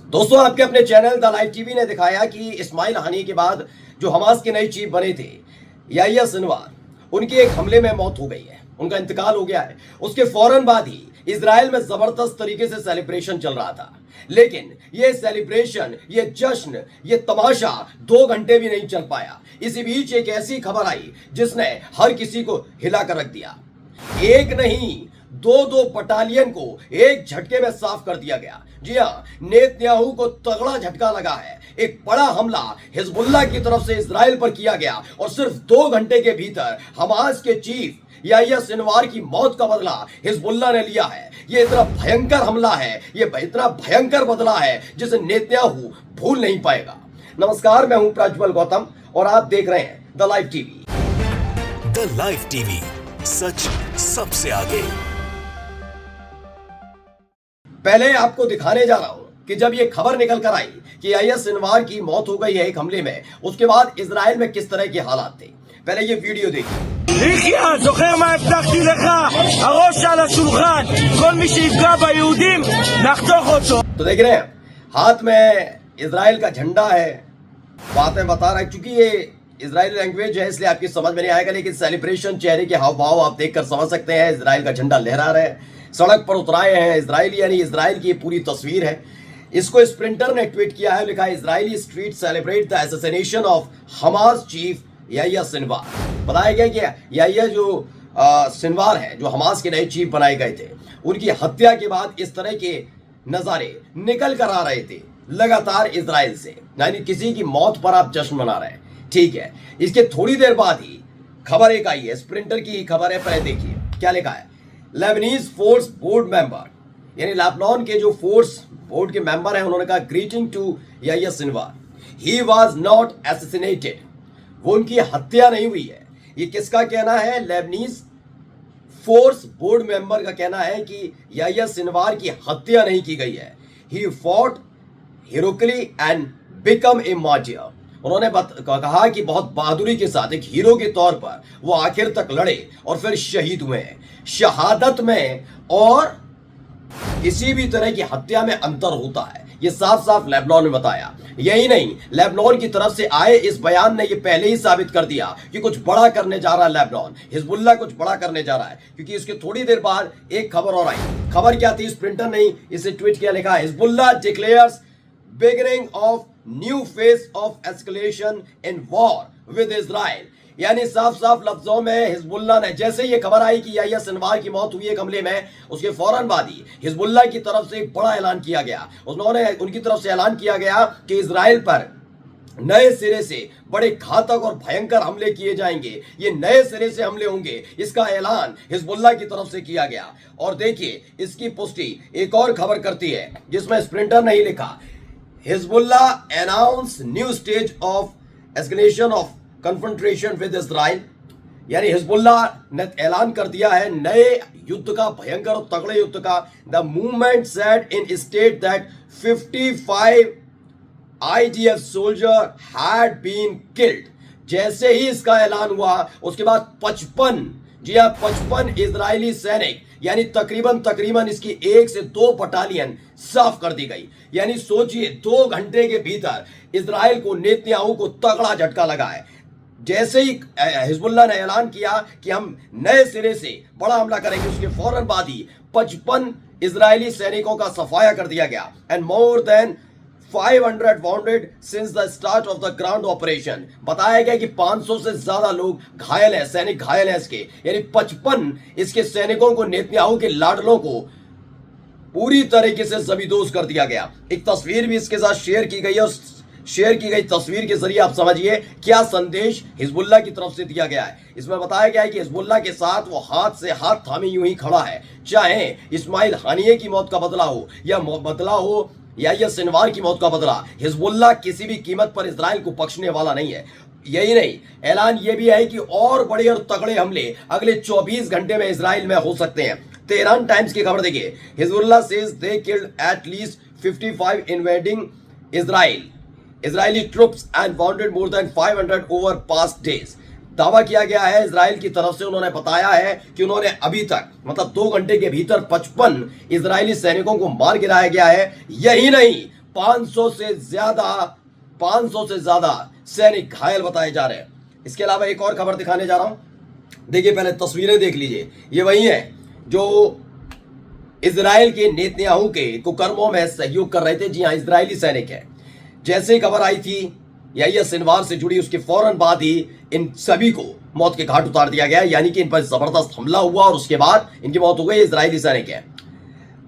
दोस्तों, आपके अपने चैनल द लाइव टीवी ने दिखाया कि इस्माइल हानिये के बाद जो हमास के नए चीफ बने थे याह्या सिनवार, उनकी एक हमले में मौत हो गई है। उनका इंतकाल हो गया है। उसके फौरन बाद ही इजराइल में जबरदस्त तरीके से सेलिब्रेशन चल रहा था, लेकिन ये सेलिब्रेशन, ये जश्न, ये तमाशा 2 घंटे भी नहीं चल पाया। इसी बीच एक ऐसी खबर आई जिसने हर किसी को हिला कर रख दिया। एक नहीं, दो बटालियन को एक झटके में साफ कर दिया गया। जी हाँ, नेतन्याहू को तगड़ा झटका लगा है। एक बड़ा हमला हिजबुल्लाह की तरफ से इजराइल पर किया गया और सिर्फ 2 घंटे के भीतर हमास के चीफ याह्या सिनवार की मौत का बदला हिजबुल्लाह ने लिया है। ये इतना भयंकर हमला है, ये इतना भयंकर बदला है जिसे नेतन्याहू भूल नहीं पाएगा। नमस्कार, मैं हूं प्रज्वल गौतम और आप देख रहे हैं the live TV. The live TV, सच सबसे आगे। पहले आपको दिखाने जा रहा हूं कि जब ये खबर निकल कर आई कि याह्या सिनवार की मौत हो गई है एक हमले में, उसके बाद इजराइल में किस तरह के हालात थे। पहले ये वीडियो देखिए। זוכר מה הבטחתי לך? הראש על השולחן, כל מי שיפגע ביהודים נחתוך אותו। तो देख रहे हैं, हाथ में इजराइल का झंडा है। बातें बता रहा है, क्योंकि ये इजराइली लैंग्वेज है इसलिए आपकी समझ में नहीं आएगा, लेकिन सेलिब्रेशन, चेहरे के हाव भाव आप देखकर समझ सकते हैं। इजराइल का झंडा लहरा रहे हैं, सड़क पर उतराए हैं इजराइली, यानी इजराइल की पूरी तस्वीर है। इसको स्प्रिंटर ने ट्वीट किया है, लिखा है Israeli street celebrate the assassination of Hamas chief Yahya Sinwar. बताया गया कि याह्या जो सिनवार है, जो हमास के नए चीफ बनाए गए थे, उनकी हत्या के बाद इस तरह के नज़ारे निकल कर आ रहे थे लगातार इजराइल से, यानी किसी की मौत पर आप जश्न मना रहे हैं। ठीक है, इसके थोड़ी देर बाद ही खबर एक आई है, स्प्रिंटर की खबर है। पहले देखिए क्या लिखा है। लेबनीज फोर्स बोर्ड मेंबर, यानी लेबनान के जो फोर्स बोर्ड के मेंबर हैं, उन्होंने कहा greeting to Yahya Sinwar, he was not assassinated, वो उनकी हत्या नहीं हुई है। ये किसका कहना है? लेबनीज फोर्स बोर्ड मेंबर का कहना है कि याह्या सिनवार की हत्या नहीं की गई है। He fought heroically and become a martyr, उन्होंने कहा कि बहुत बहादुरी के साथ एक हीरो के तौर पर वो आखिर तक लड़े और फिर शहीद हुए हैं। शहादत में और किसी भी तरह की हत्या में अंतर होता है, ये साफ साफ लेबनान ने बताया। यही नहीं, लेबनान की तरफ से आए इस बयान ने ये पहले ही साबित कर दिया कि कुछ बड़ा करने जा रहा है लेबनान, हिजबुल्लाह कुछ बड़ा करने जा रहा है। क्योंकि इसके थोड़ी देर बाद एक खबर और आई। खबर क्या थी? स्प्रिंटर ने इसे ट्वीट किया, लिखा Hezbollah declares beginning of new phase of escalation in war with Israel, यानी साफ साफ लफ्जों में हिजबुल्लाह ने, जैसे ये खबर आई कि याह्या सिनवार की मौत हुई एक हमले में, उसके फौरन बाद ही हिजबुल्लाह की तरफ से एक बड़ा ऐलान किया गया। उनकी तरफ से ऐलान किया गया कि इजराइल पर नए सिरे से बड़े घातक और भयंकर हमले किए जाएंगे, ये नए सिरे से हमले होंगे, इसका ऐलान हिजबुल्लाह की तरफ से किया गया। और देखिए, इसकी पुष्टि एक और खबर करती है जिसमें स्प्रिंटर ने ही लिखा, Hezbollah announce new stage of escalation of confrontation with Israel, यानी हिजबुल्लाह ने ऐलान कर दिया है नए युद्ध का, भयंकर और तगड़े युद्ध का। The movement said in state that 55 IDF soldier had been killed. जैसे ही इसका ऐलान हुआ उसके बाद 55, जी हाँ 55 इजरायली सैनिक, यानी तकरीबन इसकी 1 से 2 बटालियन साफ कर दी गई। यानी सोचिए, 2 घंटे के भीतर इजराइल को, नेतन्याहू को तगड़ा झटका लगा है। जैसे ही हिजबुल्लाह ने ऐलान किया कि हम नए सिरे से बड़ा हमला करेंगे, उसके फौरन बाद ही 55 इजरायली सैनिकों का सफाया कर दिया गया। And more than 500 bounded since the start of the ground operation. बताया गया कि 500 से ज्यादा लोग घायल हैं, सैनिक घायल हैं इसके, यानी 55 इसके सैनिकों को, नेतन्याहू के लाडलों को पूरी तरीके से जबीदोज कर दिया गया। एक तस्वीर भी इसके साथ शेयर की गई है, शेयर की गई तस्वीर के जरिए आप समझिए क्या संदेश हिजबुल्लाह की तरफ से दिया गया है। इसमें बताया गया है कि हिजबुल्लाह के साथ वो हाथ से हाथ थामे यूं ही खड़ा है, चाहे इस्माइल हानिये की मौत का बदला हो या बदला हो याह्या सिनवार की मौत का बदला, हिजबुल्लाह किसी भी कीमत पर इजराइल को बख्शने वाला नहीं है। यही नहीं, ऐलान ये भी है कि और बड़े और तगड़े हमले अगले 24 घंटे में इजराइल में हो सकते हैं। तेहरान टाइम्स की खबर देखिए, Hezbollah says they killed at least 55 invading Israel, Israeli troops and wounded more than 500 over past days। दावा किया गया है इजराइल की तरफ से, उन्होंने बताया है कि उन्होंने अभी तक मतलब 2 घंटे के भीतर 55 इजरायली सैनिकों को मार गिराया गया है। यही नहीं, 500 से ज्यादा सैनिक घायल बताए जा रहे हैं। इसके अलावा एक और खबर दिखाने जा रहा हूं। देखिए, पहले तस्वीरें देख लीजिए। ये वही है जो इजराइल के नेतन्याहू के कुकर्मों में सहयोग कर रहे थे। जी हां, इजरायली सैनिक है। जैसे ही खबर आई थी याहिया सिनवार से जुड़ी, उसके फौरन बाद ही इन सभी को मौत के घाट उतार दिया गया, यानी कि इन पर जबरदस्त हमला हुआ और उसके बाद इनकी मौत हो गई। इजरायली सैनिक है।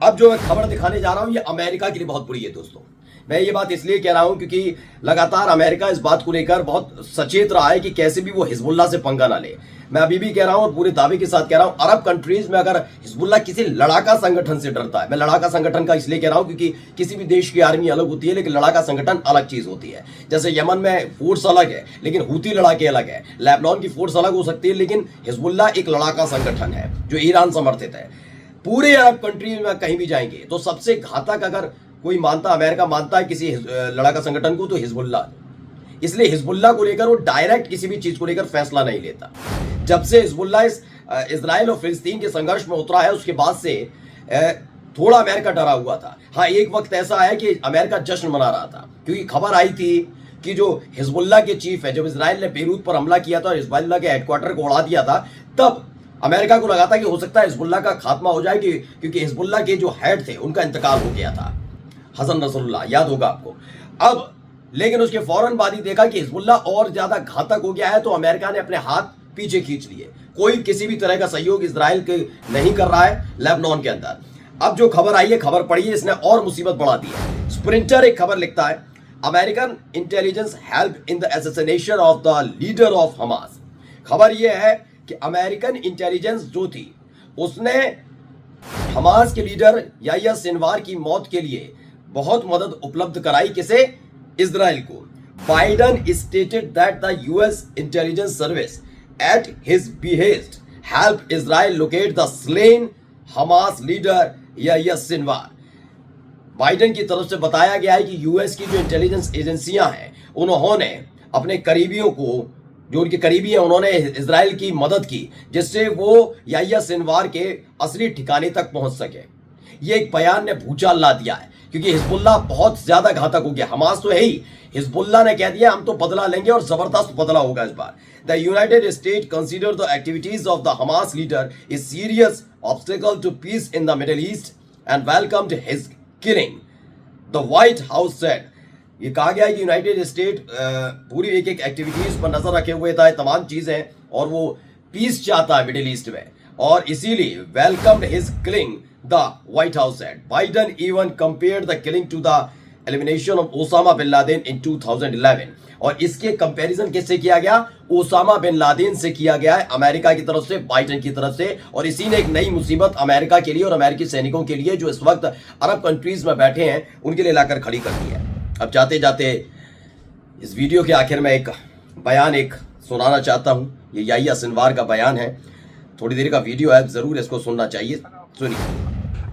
अब जो मैं खबर दिखाने जा रहा हूं, ये अमेरिका के लिए बहुत बुरी है दोस्तों। मैं ये बात इसलिए कह रहा हूं क्योंकि लगातार अमेरिका इस बात को लेकर बहुत सचेत रहा है कि कैसे भी वो हिजबुल्लाह से पंगा ना ले। मैं अभी भी कह रहा हूं और पूरे दावे के साथ कह रहा हूं, अरब कंट्रीज में अगर हिजबुल्लाह किसी लड़ाका संगठन से डरता है, मैं लड़ाका संगठन का इसलिए कह रहा हूं क्योंकि किसी भी देश की आर्मी अलग होती है, लेकिन लड़ाका संगठन अलग चीज होती है। जैसे यमन में फोर्स अलग है, लेकिन हूती लड़ाके अलग है। लेबनान की फोर्स अलग हो सकती है, लेकिन हिजबुल्लाह एक लड़ाका संगठन है जो ईरान समर्थित है। पूरे अरब कंट्रीज में कहीं भी जाएंगे तो सबसे घातक अगर कोई मानता, अमेरिका मानता है किसी लड़ाका संगठन को, तो हिजबुल्लाह। इसलिए हिजबुल्लाह को लेकर वो डायरेक्ट किसी भी चीज को लेकर फैसला नहीं लेता। जब से हिजबुल्लाह इजराइल और फिलिस्तीन के संघर्ष में उतरा है, उसके बाद से थोड़ा अमेरिका डरा हुआ था। हाँ, एक वक्त ऐसा है कि अमेरिका जश्न मना रहा था क्योंकि खबर आई थी कि जो हिजबुल्लाह के चीफ है, जब इजराइल ने बेरूत पर हमला किया था और हिजबुल्लाह के हेडक्वार्टर को उड़ा दिया था, तब अमेरिका को लगा था कि हो सकता है हिजबुल्लाह का खात्मा हो जाए क्योंकि हिजबुल्लाह के जो हेड थे उनका इंतकाल हो गया था, हसन नसरुल्लाह, याद होगा आपको। अब लेकिन उसके फौरन बाद ही देखा कि हिजबुल्लाह और ज्यादा घातक हो गया है, तो अमेरिका ने अपने हाथ पीछे खींच लिए। कोई किसी भी तरह का सहयोग इजराइल के नहीं कर रहा है लेबनान के अंदर। अब जो खबर आई है, खबर पढ़िए, इसने और मुसीबत बढ़ा दी है। स्प्रिंटर एक खबर लिखता है, American intelligence help in the assassination of the leader of Hamas. खबर यह है कि अमेरिकन इंटेलिजेंस जो थी उसने हमास के लीडर याहिया सिनवार की मौत के लिए बहुत मदद उपलब्ध कराई। किसे? इजराइल को। Biden stated that the US intelligence service at his behest help Israel locate the slain Hamas leader Yahya Sinwar. Biden की तरफ से बताया गया है कि यूएस की जो इंटेलिजेंस एजेंसियां हैं, उन्होंने अपने करीबियों को, जो उनके करीबी हैं, उन्होंने इजराइल की मदद की जिससे वो याहिया सिनवार के असली ठिकाने तक पहुंच सके। ये एक बयान ने भूचाल ला दिया है क्योंकि हिजबुल्लाह बहुत ज्यादा घातक हो गया। हमास तो है ही, हिजबुल्लाह ने कह दिया हम तो बदला लेंगे और जबरदस्त बदला होगा इस बार। The United State consider the activities of the Hamas leader is serious obstacle to peace in the Middle East and welcomed his killing, the White House said. ये कहा गया है कि यूनाइटेड स्टेट पूरी एक एक्टिविटीज पर नजर रखे हुए था, तमाम चीजें, और वो पीस चाहता है मिडिल ईस्ट में, और इसीलिए welcomed his killing, the White House said. Biden even compared the killing to the elimination of Osama bin Laden in 2011. और इसके कंपैरिजन किससे किया गया? ओसामा बिन लादेन से किया गया है, अमेरिका की तरफ से, बाइडन की तरफ से। और इसी ने एक नई मुसीबत अमेरिका के लिए और अमेरिकी सैनिकों के लिए जो इस वक्त अरब कंट्रीज में बैठे हैं उनके लिए लाकर खड़ी कर दी है। अब जाते जाते इस वीडियो के आखिर में एक बयान एक सुनाना चाहता हूं। ये याहिया सिनवार का बयान है, थोड़ी देर का वीडियो है, जरूर इसको सुनना चाहिए। सुनिए।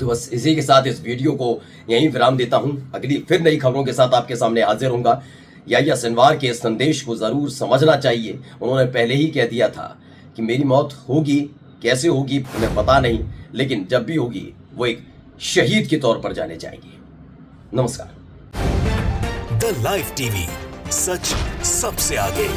तो बस इसी के साथ इस वीडियो को यहीं विराम देता हूं। अगली फिर नई खबरों के साथ आपके सामने हाजिर होऊंगा। याहिया सिनवार के इस संदेश को जरूर समझना चाहिए। उन्होंने पहले ही कह दिया था कि मेरी मौत होगी, कैसे होगी उन्हें पता नहीं, लेकिन जब भी होगी वो एक शहीद के तौर पर जाने जाएंगे। नमस्कार। द लाइव टीवी, सच सबसे आगे।